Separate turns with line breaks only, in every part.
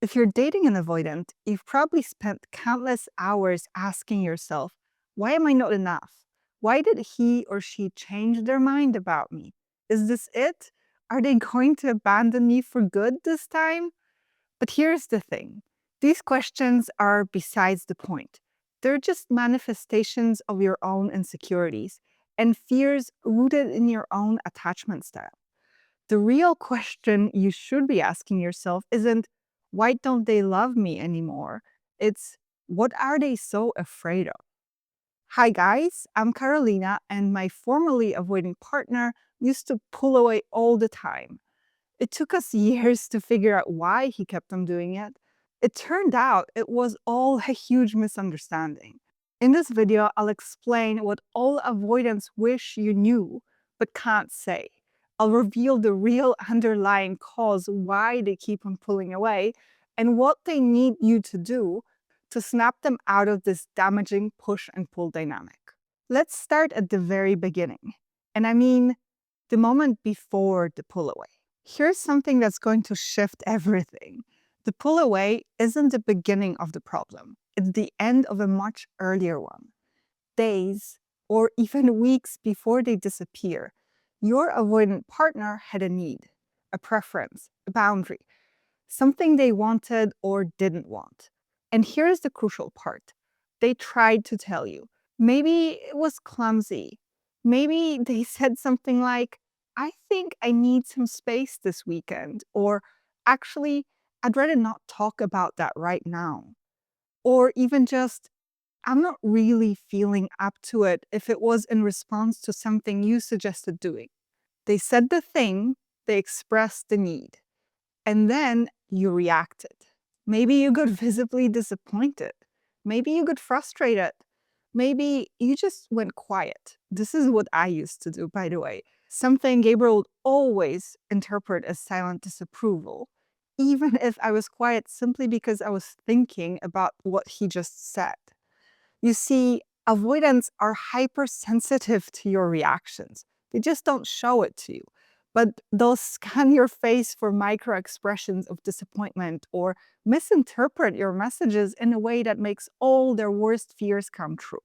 If you're dating an avoidant, you've probably spent countless hours asking yourself, why am I not enough? Why did he or she change their mind about me? Is this it? Are they going to abandon me for good this time? But here's the thing. These questions are besides the point. They're just manifestations of your own insecurities and fears rooted in your own attachment style. The real question you should be asking yourself isn't, why don't they love me anymore? It's, what are they so afraid of? Hi, guys. I'm Carolina, and my formerly avoiding partner used to pull away all the time. It took us years to figure out why he kept on doing it. It turned out it was all a huge misunderstanding. In this video, I'll explain what all avoidants wish you knew but can't say. I'll reveal the real underlying cause why they keep on pulling away and what they need you to do to snap them out of this damaging push and pull dynamic. Let's start at the very beginning. And I mean the moment before the pull away. Here's something that's going to shift everything. The pull away isn't the beginning of the problem. It's the end of a much earlier one. Days or even weeks before they disappear, your avoidant partner had a need, a preference, a boundary, something they wanted or didn't want. And here's the crucial part. They tried to tell you. Maybe it was clumsy. Maybe they said something like, I think I need some space this weekend. Or actually, I'd rather not talk about that right now. Or even just, I'm not really feeling up to it if it was in response to something you suggested doing. They said the thing, they expressed the need. And then you reacted. Maybe you got visibly disappointed. Maybe you got frustrated. Maybe you just went quiet. This is what I used to do, by the way. Something Gabriel would always interpret as silent disapproval, even if I was quiet simply because I was thinking about what he just said. You see, avoidants are hypersensitive to your reactions. They just don't show it to you. But they'll scan your face for micro expressions of disappointment or misinterpret your messages in a way that makes all their worst fears come true.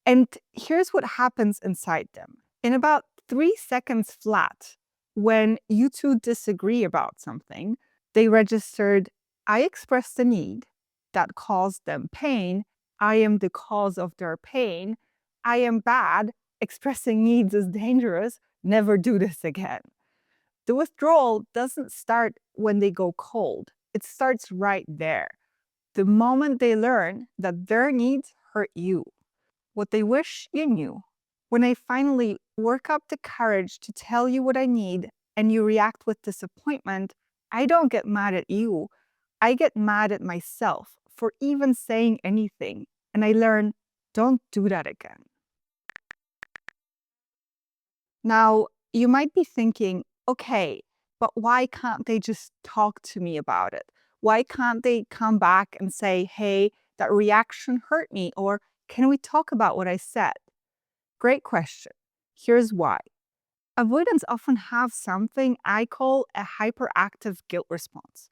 And here's what happens inside them. In about 3 seconds flat, when you two disagree about something, they registered, I expressed a need that caused them pain. I am the cause of their pain. I am bad. Expressing needs is dangerous. Never do this again. The withdrawal doesn't start when they go cold. It starts right there. The moment they learn that their needs hurt you, what they wish you knew. When I finally work up the courage to tell you what I need and you react with disappointment, I don't get mad at you. I get mad at myself for even saying anything. And I learn, don't do that again. Now, you might be thinking, okay, but why can't they just talk to me about it? Why can't they come back and say, hey, that reaction hurt me? Or can we talk about what I said? Great question. Here's why. Avoidants often have something I call a hyperactive guilt response.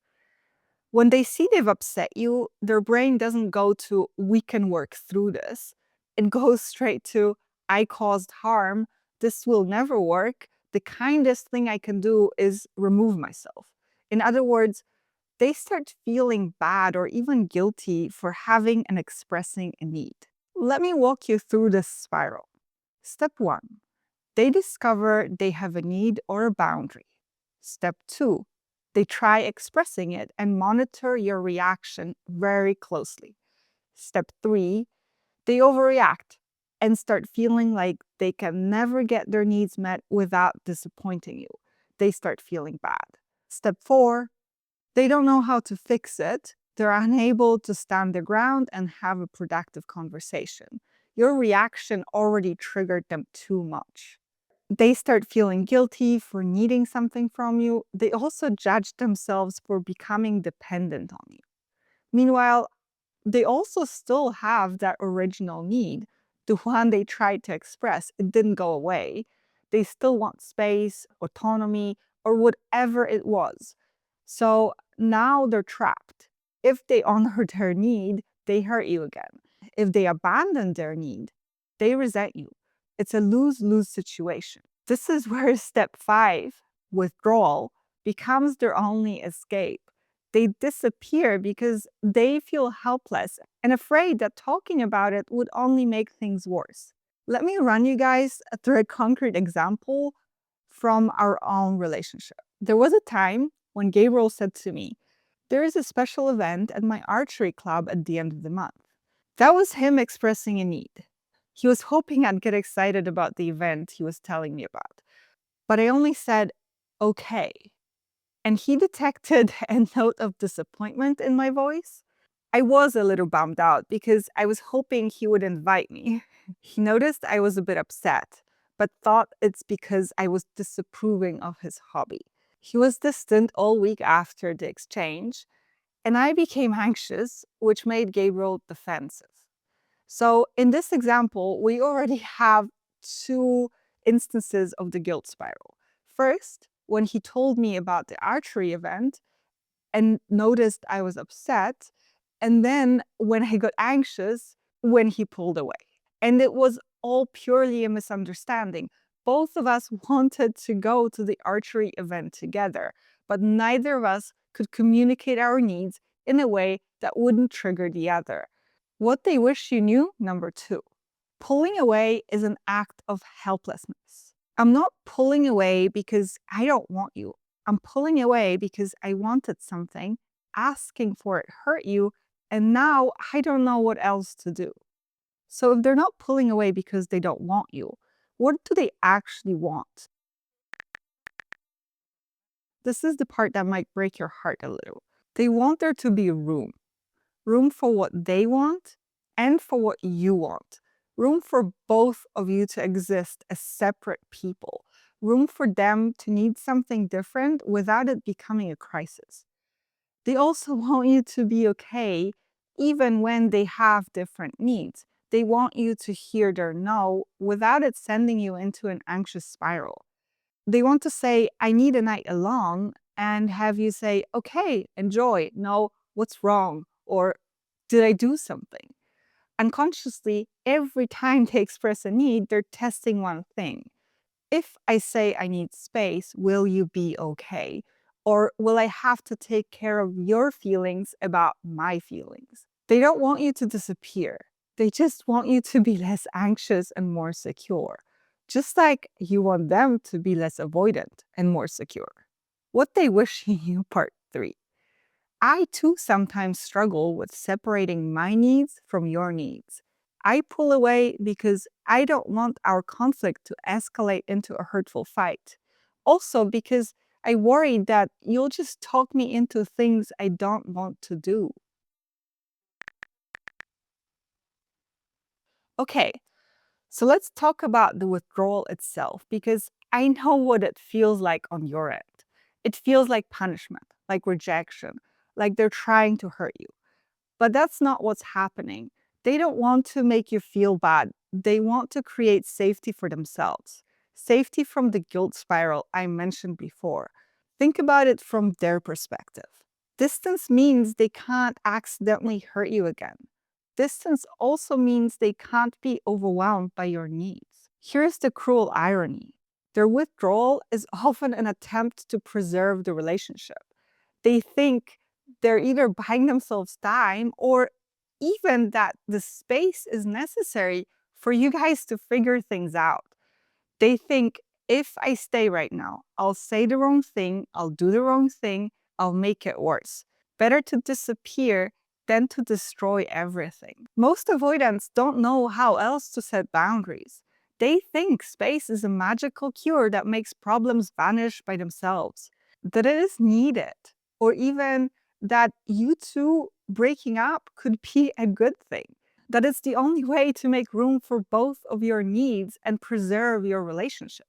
When they see they've upset you, their brain doesn't go to, we can work through this. It goes straight to, I caused harm. This will never work. The kindest thing I can do is remove myself. In other words, they start feeling bad or even guilty for having and expressing a need. Let me walk you through this spiral. Step 1. They discover they have a need or a boundary. Step 2. They try expressing it and monitor your reaction very closely. Step 3. They overreact and start feeling like they can never get their needs met without disappointing you. They start feeling bad. Step 4. They don't know how to fix it. They're unable to stand their ground and have a productive conversation. Your reaction already triggered them too much. They start feeling guilty for needing something from you. They also judge themselves for becoming dependent on you. Meanwhile, they also still have that original need, the one they tried to express. It didn't go away. They still want space, autonomy, or whatever it was. So now they're trapped. If they honor their need, they hurt you again. If they abandon their need, they resent you. It's a lose-lose situation. This is where step 5, withdrawal, becomes their only escape. They disappear because they feel helpless and afraid that talking about it would only make things worse. Let me run you guys through a concrete example from our own relationship. There was a time when Gabriel said to me, "There is a special event at my archery club at the end of the month." That was him expressing a need. He was hoping I'd get excited about the event he was telling me about. But I only said, "Okay." And he detected a note of disappointment in my voice. I was a little bummed out because I was hoping he would invite me. He noticed I was a bit upset, but thought it's because I was disapproving of his hobby. He was distant all week after the exchange, and I became anxious, which made Gabriel defensive. So in this example, we already have two instances of the guilt spiral. First, when he told me about the archery event and noticed I was upset, and then when I got anxious, when he pulled away. And it was all purely a misunderstanding. Both of us wanted to go to the archery event together, but neither of us could communicate our needs in a way that wouldn't trigger the other. What they wish you knew, number 2. Pulling away is an act of helplessness. I'm not pulling away because I don't want you. I'm pulling away because I wanted something, asking for it hurt you, and now I don't know what else to do. So if they're not pulling away because they don't want you, what do they actually want? This is the part that might break your heart a little. They want there to be room for what they want and for what you want. Room for both of you to exist as separate people. Room for them to need something different without it becoming a crisis. They also want you to be okay even when they have different needs. They want you to hear their no without it sending you into an anxious spiral. They want to say, "I need a night alone," and have you say, "Okay, enjoy." No, "What's wrong?" Or "Did I do something?" Unconsciously, every time they express a need, they're testing one thing. If I say I need space, will you be okay? Or will I have to take care of your feelings about my feelings? They don't want you to disappear. They just want you to be less anxious and more secure. Just like you want them to be less avoidant and more secure. What they wish you knew, part 3. I too sometimes struggle with separating my needs from your needs. I pull away because I don't want our conflict to escalate into a hurtful fight. Also, because I worry that you'll just talk me into things I don't want to do. Okay, so let's talk about the withdrawal itself because I know what it feels like on your end. It feels like punishment, like rejection, like they're trying to hurt you. But that's not what's happening. They don't want to make you feel bad. They want to create safety for themselves. Safety from the guilt spiral I mentioned before. Think about it from their perspective. Distance means they can't accidentally hurt you again. Distance also means they can't be overwhelmed by your needs. Here's the cruel irony. Their withdrawal is often an attempt to preserve the relationship. They think they're either buying themselves time or even that the space is necessary for you guys to figure things out. They think if I stay right now, I'll say the wrong thing, I'll do the wrong thing, I'll make it worse. Better to disappear than to destroy everything. Most avoidants don't know how else to set boundaries. They think space is a magical cure that makes problems vanish by themselves, that it is needed, or even that you two breaking up could be a good thing. That it's the only way to make room for both of your needs and preserve your relationship.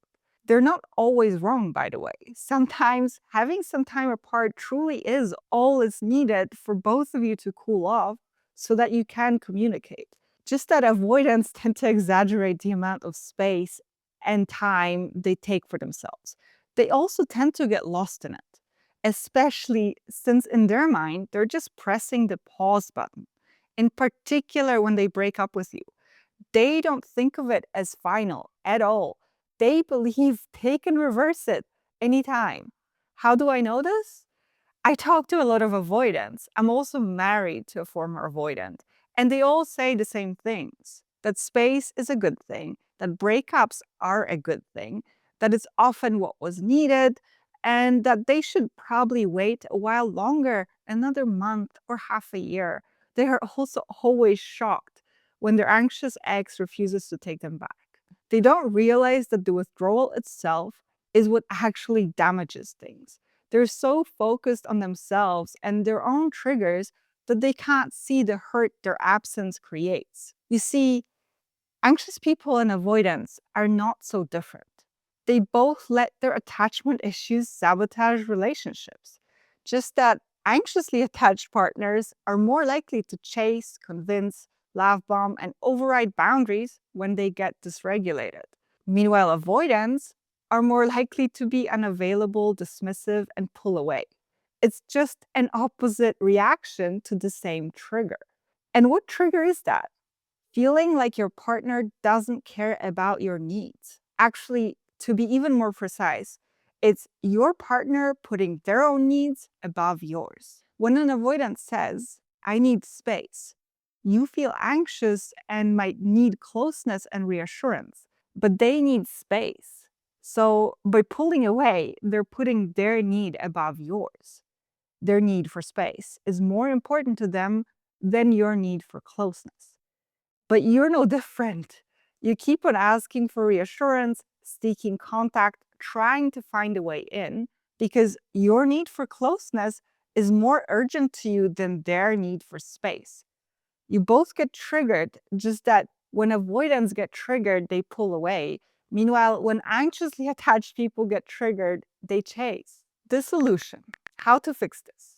They're not always wrong, by the way. Sometimes having some time apart truly is all is needed for both of you to cool off so that you can communicate. Just that avoidants tend to exaggerate the amount of space and time they take for themselves. They also tend to get lost in it. especially since in their mind, they're just pressing the pause button. In particular, when they break up with you, they don't think of it as final at all. They believe they can reverse it anytime. How do I know this? I talk to a lot of avoidants. I'm also married to a former avoidant, and they all say the same things: that space is a good thing, that breakups are a good thing, that it's often what was needed, and that they should probably wait a while longer, another month or half a year. They are also always shocked when their anxious ex refuses to take them back. They don't realize that the withdrawal itself is what actually damages things. They're so focused on themselves and their own triggers that they can't see the hurt their absence creates. You see, anxious people and avoidance are not so different. They both let their attachment issues sabotage relationships. Just that anxiously attached partners are more likely to chase, convince, love bomb, and override boundaries when they get dysregulated. Meanwhile, avoidants are more likely to be unavailable, dismissive, and pull away. It's just an opposite reaction to the same trigger. And what trigger is that? Feeling like your partner doesn't care about your needs. Actually, to be even more precise, it's your partner putting their own needs above yours. When an avoidant says, I need space, you feel anxious and might need closeness and reassurance, but they need space. So by pulling away, they're putting their need above yours. Their need for space is more important to them than your need for closeness. But you're no different. You keep on asking for reassurance, seeking contact, trying to find a way in, because your need for closeness is more urgent to you than their need for space. You both get triggered, just that when avoidants get triggered, they pull away. Meanwhile, when anxiously attached people get triggered, they chase. The solution: how to fix this?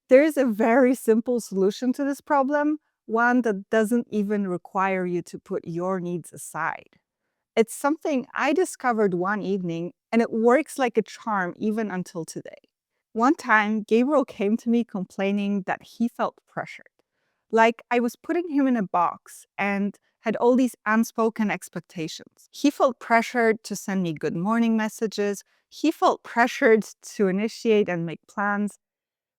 There is a very simple solution to this problem, one that doesn't even require you to put your needs aside. It's something I discovered one evening, and it works like a charm even until today. One time, Gabriel came to me complaining that he felt pressured. Like I was putting him in a box and had all these unspoken expectations. He felt pressured to send me good morning messages. He felt pressured to initiate and make plans.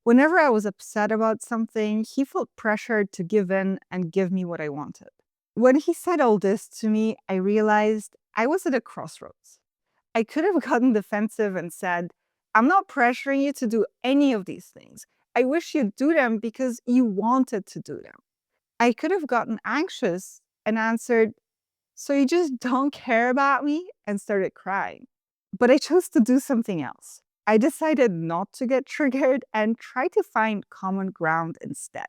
Whenever I was upset about something, he felt pressured to give in and give me what I wanted. When he said all this to me, I realized I was at a crossroads. I could have gotten defensive and said, I'm not pressuring you to do any of these things. I wish you'd do them because you wanted to do them. I could have gotten anxious and answered, so you just don't care about me, and started crying. But I chose to do something else. I decided not to get triggered and try to find common ground instead.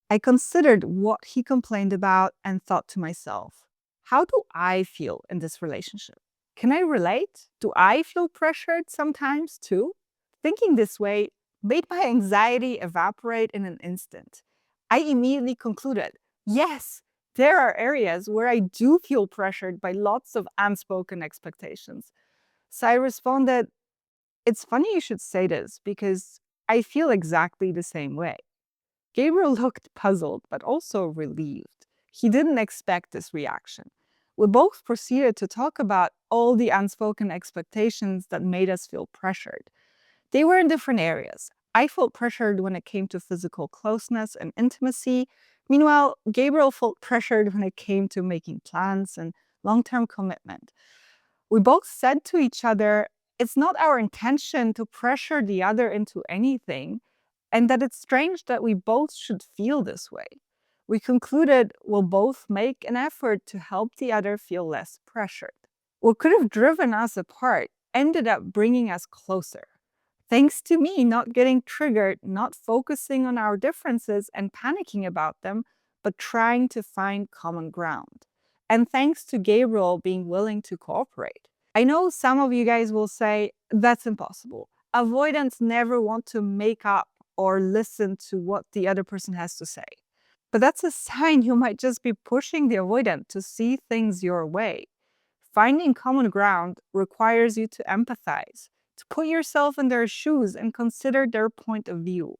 I considered what he complained about and thought to myself, how do I feel in this relationship? Can I relate? Do I feel pressured sometimes too? Thinking this way made my anxiety evaporate in an instant. I immediately concluded, yes, there are areas where I do feel pressured by lots of unspoken expectations. So I responded, it's funny you should say this because I feel exactly the same way. Gabriel looked puzzled, but also relieved. He didn't expect this reaction. We both proceeded to talk about all the unspoken expectations that made us feel pressured. They were in different areas. I felt pressured when it came to physical closeness and intimacy. Meanwhile, Gabriel felt pressured when it came to making plans and long-term commitment. We both said to each other, it's not our intention to pressure the other into anything, and that it's strange that we both should feel this way. We concluded we'll both make an effort to help the other feel less pressured. What could have driven us apart ended up bringing us closer. Thanks to me not getting triggered, not focusing on our differences and panicking about them, but trying to find common ground. And thanks to Gabriel being willing to cooperate. I know some of you guys will say, that's impossible. Avoidants never want to make up or listen to what the other person has to say. But that's a sign you might just be pushing the avoidant to see things your way. Finding common ground requires you to empathize, to put yourself in their shoes and consider their point of view.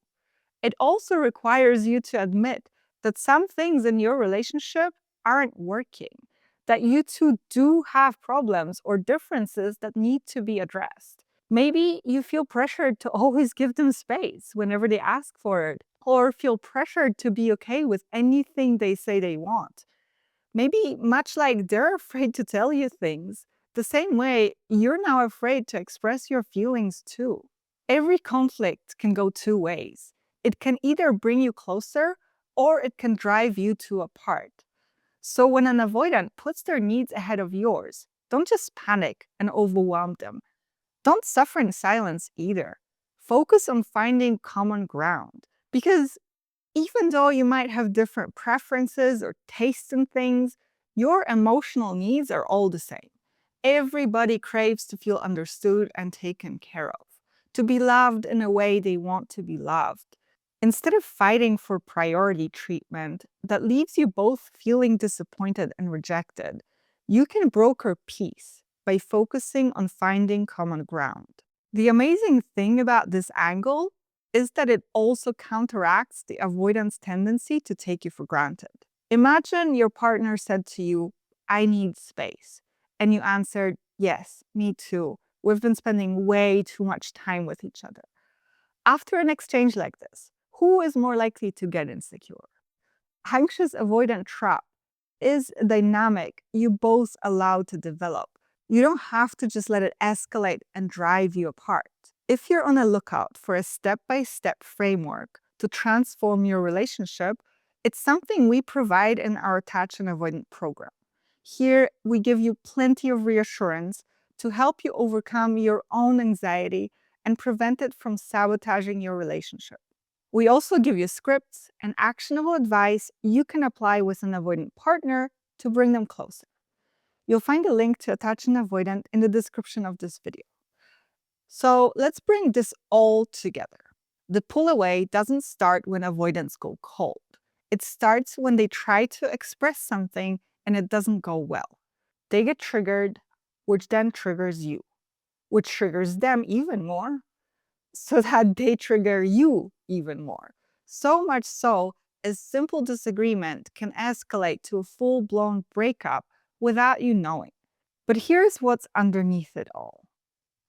It also requires you to admit that some things in your relationship aren't working, that you two do have problems or differences that need to be addressed. Maybe you feel pressured to always give them space whenever they ask for it, or feel pressured to be okay with anything they say they want. Maybe much like they're afraid to tell you things, the same way you're now afraid to express your feelings too. Every conflict can go two ways. It can either bring you closer or it can drive you two apart. So when an avoidant puts their needs ahead of yours, don't just panic and overwhelm them. Don't suffer in silence either. Focus on finding common ground. Because even though you might have different preferences or tastes in things, your emotional needs are all the same. Everybody craves to feel understood and taken care of, to be loved in a way they want to be loved. Instead of fighting for priority treatment that leaves you both feeling disappointed and rejected, you can broker peace by focusing on finding common ground. The amazing thing about this angle is that it also counteracts the avoidance tendency to take you for granted. Imagine your partner said to you, "I need space," and you answered, "Yes, me too. We've been spending way too much time with each other." After an exchange like this, who is more likely to get insecure? Anxious avoidant trap is a dynamic you both allow to develop. You don't have to just let it escalate and drive you apart. If you're on a lookout for a step-by-step framework to transform your relationship, it's something we provide in our Attach and Avoidant program. Here, we give you plenty of reassurance to help you overcome your own anxiety and prevent it from sabotaging your relationship. We also give you scripts and actionable advice you can apply with an avoidant partner to bring them closer. You'll find a link to Attach and Avoidant in the description of this video. So let's bring this all together. The pull away doesn't start when avoidants go cold. It starts when they try to express something and it doesn't go well. They get triggered, which then triggers you, which triggers them even more, so that they trigger you even more. So much so, a simple disagreement can escalate to a full-blown breakup without you knowing. But here's what's underneath it all.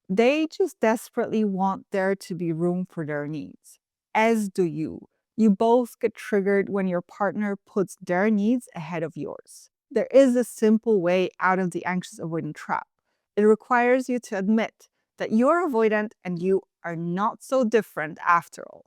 They just desperately want there to be room for their needs, as do you. You both get triggered when your partner puts their needs ahead of yours. There is a simple way out of the anxious avoidant trap. It requires you to admit that you're avoidant and you are not so different after all.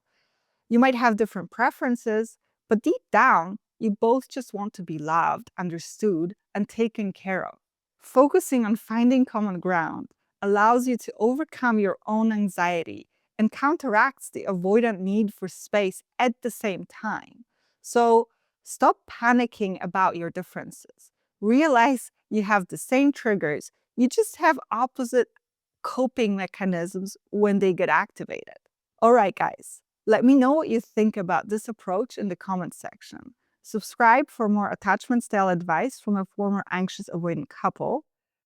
You might have different preferences, but deep down, you both just want to be loved, understood, and taken care of. Focusing on finding common ground allows you to overcome your own anxiety and counteracts the avoidant need for space at the same time. So stop panicking about your differences. Realize you have the same triggers, you just have opposite coping mechanisms when they get activated. All right, guys, let me know what you think about this approach in the comments section. Subscribe for more attachment style advice from a former anxious avoidant couple.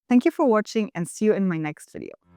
Thank you for watching and see you in my next video.